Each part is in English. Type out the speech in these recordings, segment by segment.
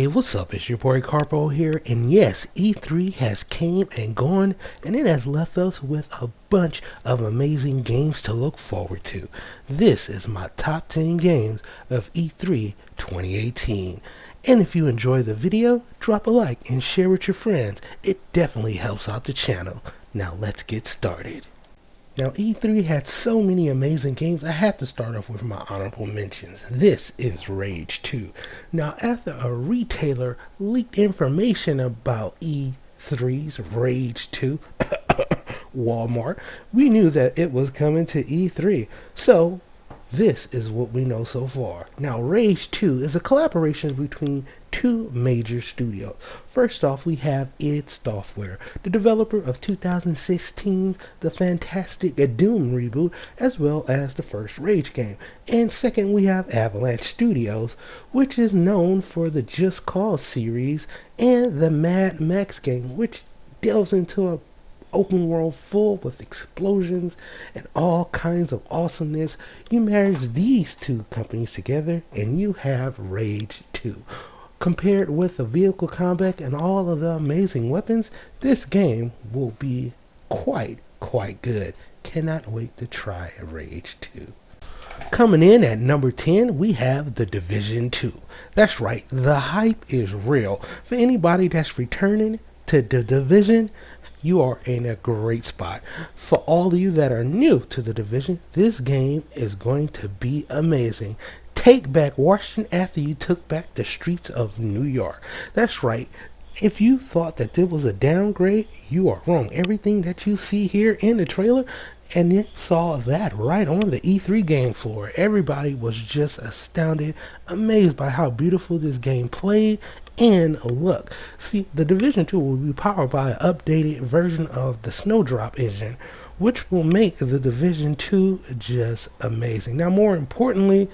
Hey, what's up? It's your boy Carpo here, and yes, E3 has came and gone, and it has left us with a bunch of amazing games to look forward to. This is my top 10 games of E3 2018. And if you enjoy the video, drop a like and share with your friends. It definitely helps out the channel. Now let's get started. Now E3 had so many amazing games, I had to start off with my honorable mentions. This is Rage 2. Now after a retailer leaked information about E3's Rage 2, Walmart, we knew that it was coming to E3. So this is what we know so far. Now Rage 2 is a collaboration between two major studios. First off, we have id Software, the developer of 2016's The Fantastic Doom reboot, as well as the first Rage game. And second, we have Avalanche Studios, which is known for the Just Cause series and the Mad Max game, which delves into a open world full with explosions and all kinds of awesomeness. You marriage these two companies together and you have Rage 2. Compared with the vehicle combat and all of the amazing weapons, this game will be quite good. Cannot wait to try Rage 2. Coming in at number 10, we have The Division 2. That's right, the hype is real. For anybody that's returning to The Division, you are in a great spot. For all of you that are new to The Division, this game is going to be amazing. Take back Washington after you took back the streets of New York. That's right. If you thought that there was a downgrade, you are wrong. Everything that you see here in the trailer, and you saw that right on the E3 game floor. Everybody was just astounded, amazed by how beautiful this game played and look. See, the Division 2 will be powered by an updated version of the Snowdrop engine, which will make the Division 2 just amazing. Now, more importantly,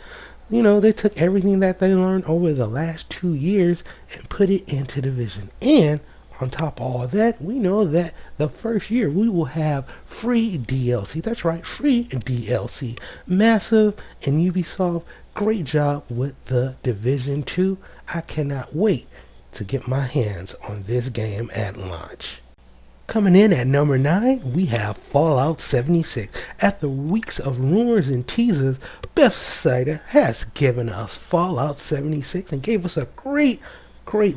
they took everything that they learned over the last 2 years and put it into Division. And on top of all of that, we know that the first year we will have free DLC. That's right, free DLC. Massive, and Ubisoft, great job with the Division 2. I cannot wait to get my hands on this game at launch. Coming in at number 9, we have Fallout 76. After weeks of rumors and teasers, Bethesda has given us Fallout 76 and gave us a great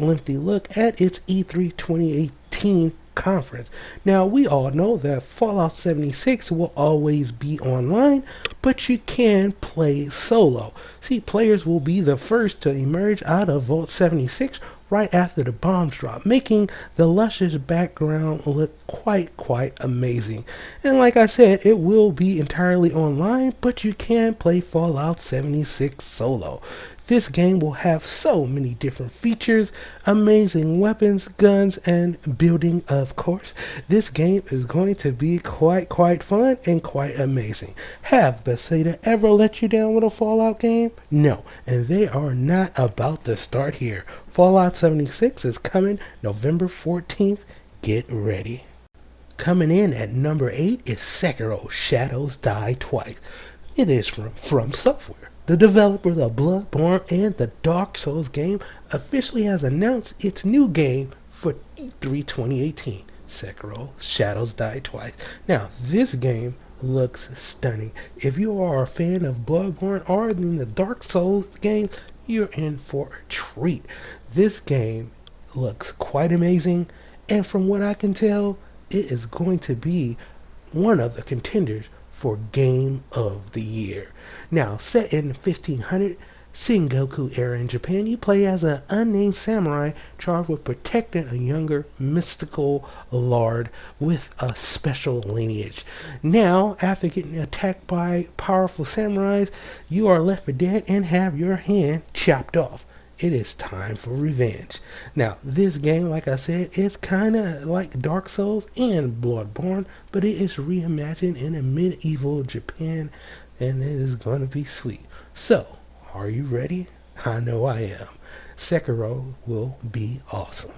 lengthy look at its E3 2018 conference. Now, we all know that Fallout 76 will always be online, but you can play solo. See, players will be the first to emerge out of Vault 76 right after the bombs drop, making the luscious background look quite amazing. And like I said, it will be entirely online, but you can play Fallout 76 solo. This game will have so many different features, amazing weapons, guns, and building, of course. This game is going to be quite fun and quite amazing. Have Bethesda ever let you down with a Fallout game? No, and they are not about to start here. Fallout 76 is coming November 14th. Get ready. Coming in at number 8 is Sekiro: Shadows Die Twice. It is from Software. The developer of Bloodborne and the Dark Souls game officially has announced its new game for E3 2018, Sekiro: Shadows Die Twice. Now, this game looks stunning. If you are a fan of Bloodborne or the Dark Souls games, you're in for a treat. This game looks quite amazing, and from what I can tell, it is going to be one of the contenders for Game of the Year. Now, set in the 1500 Sengoku era in Japan, you play as an unnamed samurai charged with protecting a younger mystical lord with a special lineage. Now, after getting attacked by powerful samurais, you are left for dead and have your hand chopped off. It is time for revenge. Now, this game, like I said, is kind of like Dark Souls and Bloodborne, but it is reimagined in a medieval Japan, and it is going to be sweet. So, are you ready? I know I am. Sekiro will be awesome.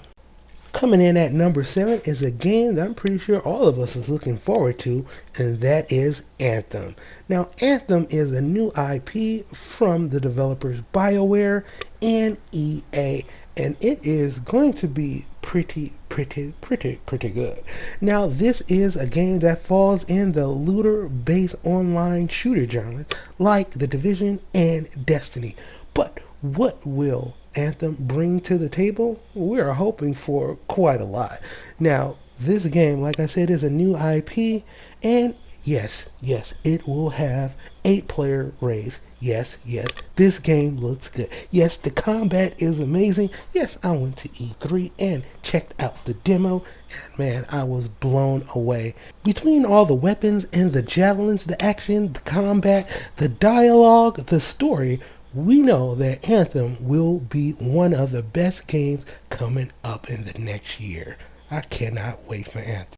Coming in at number 7 is a game that I'm pretty sure all of us is looking forward to, and that is Anthem. Now, Anthem is a new IP from the developers BioWare and EA, and it is going to be pretty good. Now, this is a game that falls in the looter-based online shooter genre, like The Division and Destiny. But what will Anthem bring to the table? We're hoping for quite a lot. Now, this game, like I said, is a new IP, and yes, it will have 8-player raids. Yes, this game looks good. Yes, the combat is amazing. Yes, I went to E3 and checked out the demo, and man, I was blown away. Between all the weapons and the javelins, the action, the combat, the dialogue, the story, we know that Anthem will be one of the best games coming up in the next year. I cannot wait for Anthem.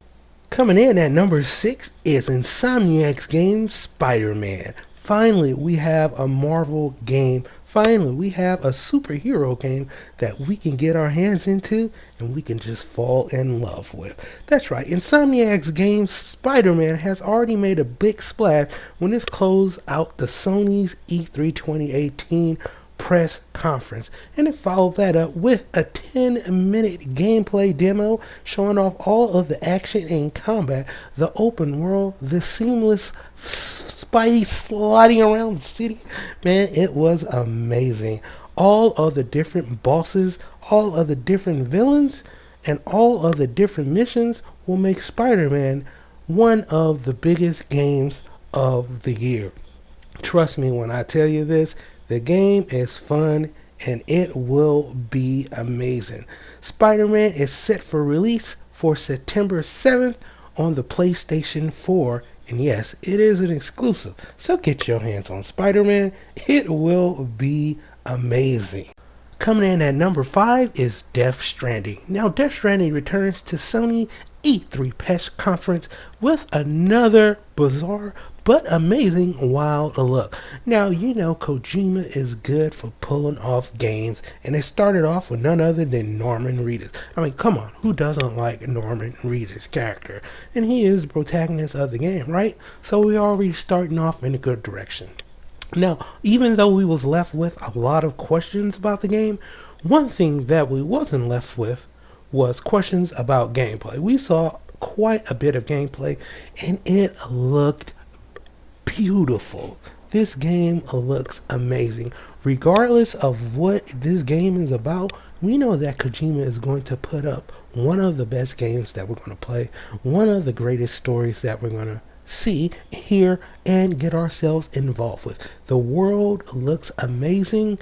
Coming in at number 6 is Insomniac's game SpiderMan. Finally, we have a Marvel game. Finally, we have a superhero game that we can get our hands into and we can just fall in love with. That's right, Insomniac's game SpiderMan has already made a big splash when it closed out the Sony's E3 2018 press conference, and it followed that up with a 10-minute gameplay demo showing off all of the action and combat, the open world, the seamless Spidey sliding around the city. Man, it was amazing. All of the different bosses, all of the different villains, and all of the different missions will make Spider-Man one of the biggest games of the year. Trust me when I tell you this, the game is fun and it will be amazing. Spider-Man is set for release for September 7th on the PlayStation 4. And yes, it is an exclusive. So get your hands on Spider-Man. It will be amazing. Coming in at number 5 is Death Stranding. Now, Death Stranding returns to Sony E3 press conference with another bizarre but amazing wild look. Now, you know Kojima is good for pulling off games, and it started off with none other than Norman Reedus. I mean, come on, who doesn't like Norman Reedus' character? And he is the protagonist of the game, right? So we're already starting off in a good direction. Now, even though we was left with a lot of questions about the game, one thing that we wasn't left with was questions about gameplay. We saw quite a bit of gameplay, and it looked beautiful. This game looks amazing. Regardless of what this game is about, we know that Kojima is going to put up one of the best games that we're going to play, one of the greatest stories that we're going to see, hear, and get ourselves involved with. The world looks amazing,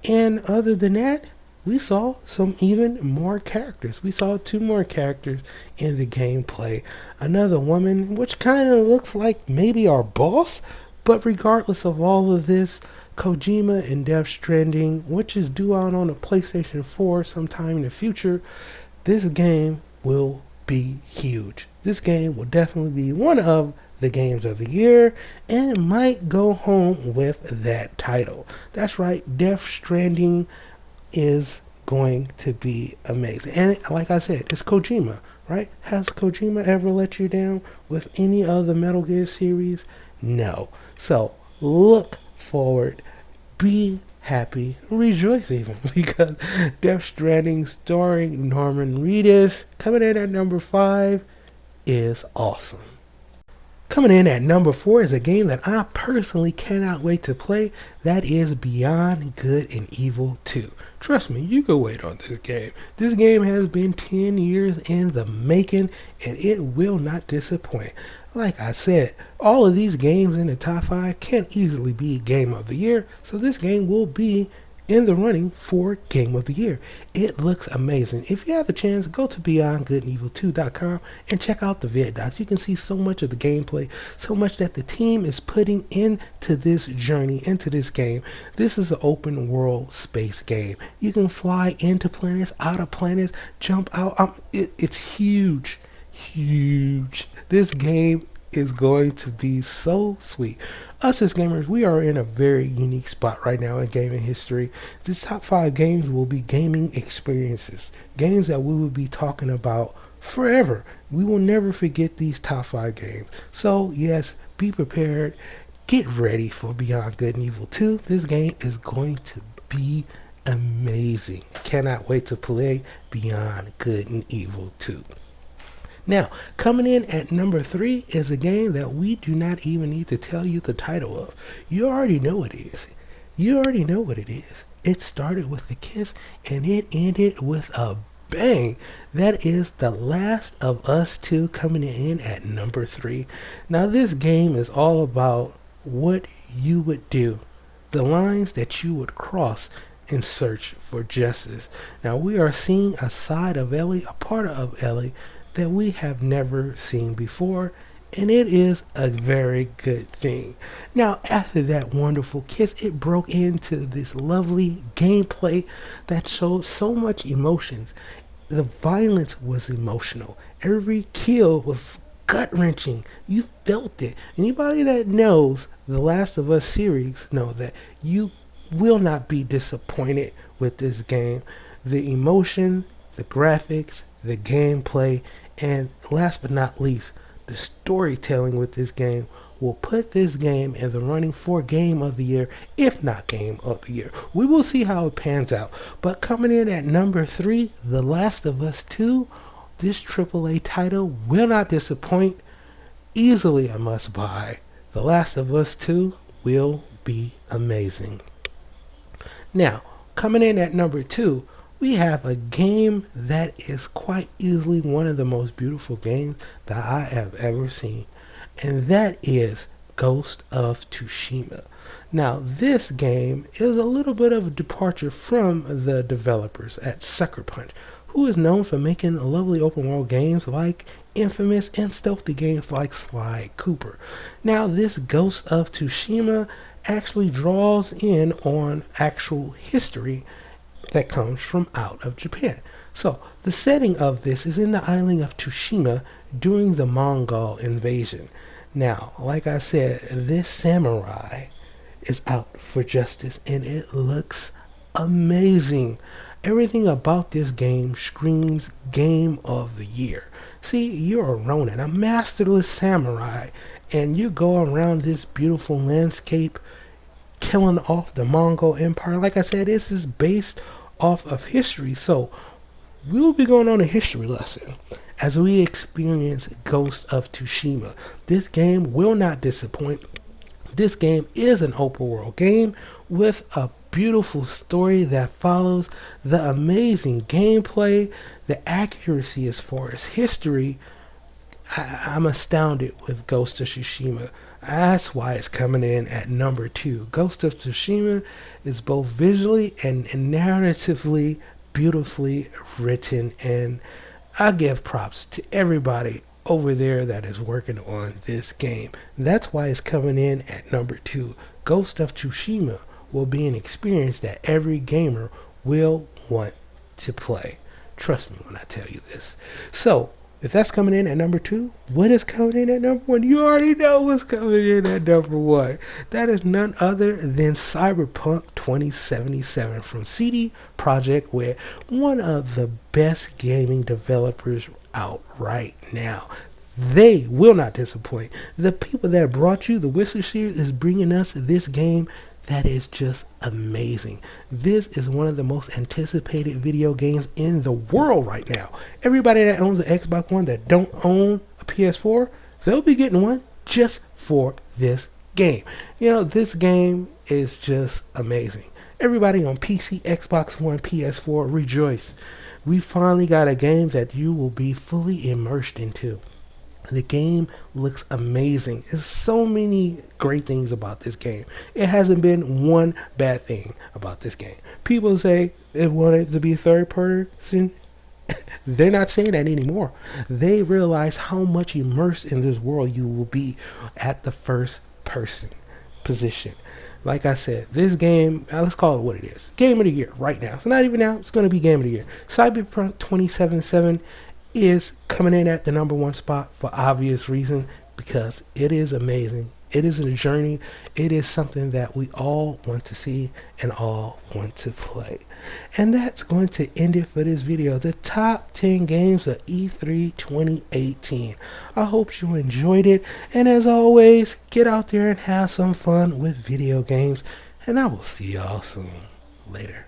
and other than that, we saw some even more characters. We saw 2 more characters in the gameplay. Another woman, which kind of looks like maybe our boss. But regardless of all of this, Kojima and Death Stranding, which is due out on a PlayStation 4 sometime in the future, this game will be huge. This game will definitely be one of the games of the year and might go home with that title. That's right, Death Stranding is going to be amazing. And like I said, it's Kojima, right? Has Kojima ever let you down with any other Metal Gear series? No. So look forward, be happy, rejoice even, because Death Stranding starring Norman Reedus, coming in at number 5, is awesome. Coming in at number 4 is a game that I personally cannot wait to play. That is Beyond Good and Evil 2. Trust me, you can wait on this game. This game has been 10 years in the making, and it will not disappoint. Like I said, all of these games in the top 5 can easily be Game of the Year, so this game will be in the running for Game of the Year. It looks amazing. If you have the chance, go to BeyondGoodandEvil2.com and check out the vid docs. You can see so much of the gameplay, so much that the team is putting into this journey, into this game. This is an open world space game. You can fly into planets, out of planets, jump out. It's huge. This game is going to be so sweet. Us as gamers, we are in a very unique spot right now in gaming history. This top 5 games will be gaming experiences, games that we will be talking about forever. We will never forget these top 5 games. So yes, be prepared, get ready for Beyond Good and Evil 2. This game is going to be amazing. Cannot wait to play Beyond Good and Evil 2. Now, coming in at number 3 is a game that we do not even need to tell you the title of. You already know what it is. You already know what it is. It started with a kiss and it ended with a bang. That is The Last of Us 2 coming in at number 3. Now, this game is all about what you would do, the lines that you would cross in search for justice. Now, we are seeing a side of Ellie, a part of Ellie that we have never seen before, and it is a very good thing. Now, after that wonderful kiss, it broke into this lovely gameplay that showed so much emotions. The violence was emotional. Every kill was gut-wrenching. You felt it. Anybody that knows the Last of Us series know that you will not be disappointed with this game. The emotion, the graphics, the gameplay, and last but not least, the storytelling with this game will put this game in the running for Game of the Year, if not Game of the Year. We will see how it pans out. But coming in at number 3, The Last of Us 2, this AAA title will not disappoint. Easily a must buy. The Last of Us 2 will be amazing. Now, coming in at number 2, we have a game that is quite easily one of the most beautiful games that I have ever seen, and that is Ghost of Tsushima. Now, this game is a little bit of a departure from the developers at Cyberpunk, who is known for making lovely open world games like Infamous and stealthy games like Sly Cooper. Now, this Ghost of Tsushima actually draws in on actual history that comes from out of Japan. So the setting of this is in the island of Tsushima during the Mongol invasion. Now, like I said, this samurai is out for justice and it looks amazing. Everything about this game screams Game of the Year. See, you're a Ronin, a masterless samurai, and you go around this beautiful landscape killing off the Mongol Empire. Like I said, this is based off of history, so we'll be going on a history lesson as we experience Ghost of Tsushima. This game will not disappoint. This game is an open world game with a beautiful story that follows, the amazing gameplay, the accuracy as far as history. I'm astounded with Ghost of Tsushima. That's why it's coming in at number 2. Ghost of Tsushima is both visually and narratively beautifully written, and I give props to everybody over there that is working on this game. That's why it's coming in at number 2. Ghost of Tsushima will be an experience that every gamer will want to play. Trust me when I tell you this. So, if that's coming in at number 2, what is coming in at number 1? You already know what's coming in at number 1. That is none other than Cyberpunk 2077 from CD Projekt Red, one of the best gaming developers out right now. They will not disappoint. The people that brought you the Whistler series is bringing us this game that is just amazing. This is one of the most anticipated video games in the world right now. Everybody that owns an Xbox One that don't own a PS4, they'll be getting one just for this game. You know, this game is just amazing. Everybody on PC, Xbox One, PS4, rejoice. We finally got a game that you will be fully immersed into. The game looks amazing. There's so many great things about this game. It hasn't been one bad thing about this game. People say they want it to be third person. They're not saying that anymore. They realize how much immersed in this world you will be at the first person position. Like I said, this game, let's call it what it is. Game of the Year right now. It's not even now. It's going to be Game of the Year. Cyberpunk 2077 is coming in at the number 1 spot for obvious reason, because it is amazing. It is a journey. It is something that we all want to see and all want to play. And that's going to end it for this video. The top 10 games of E3 2018. I hope you enjoyed it. And as always, get out there and have some fun with video games. And I will see y'all soon. Later.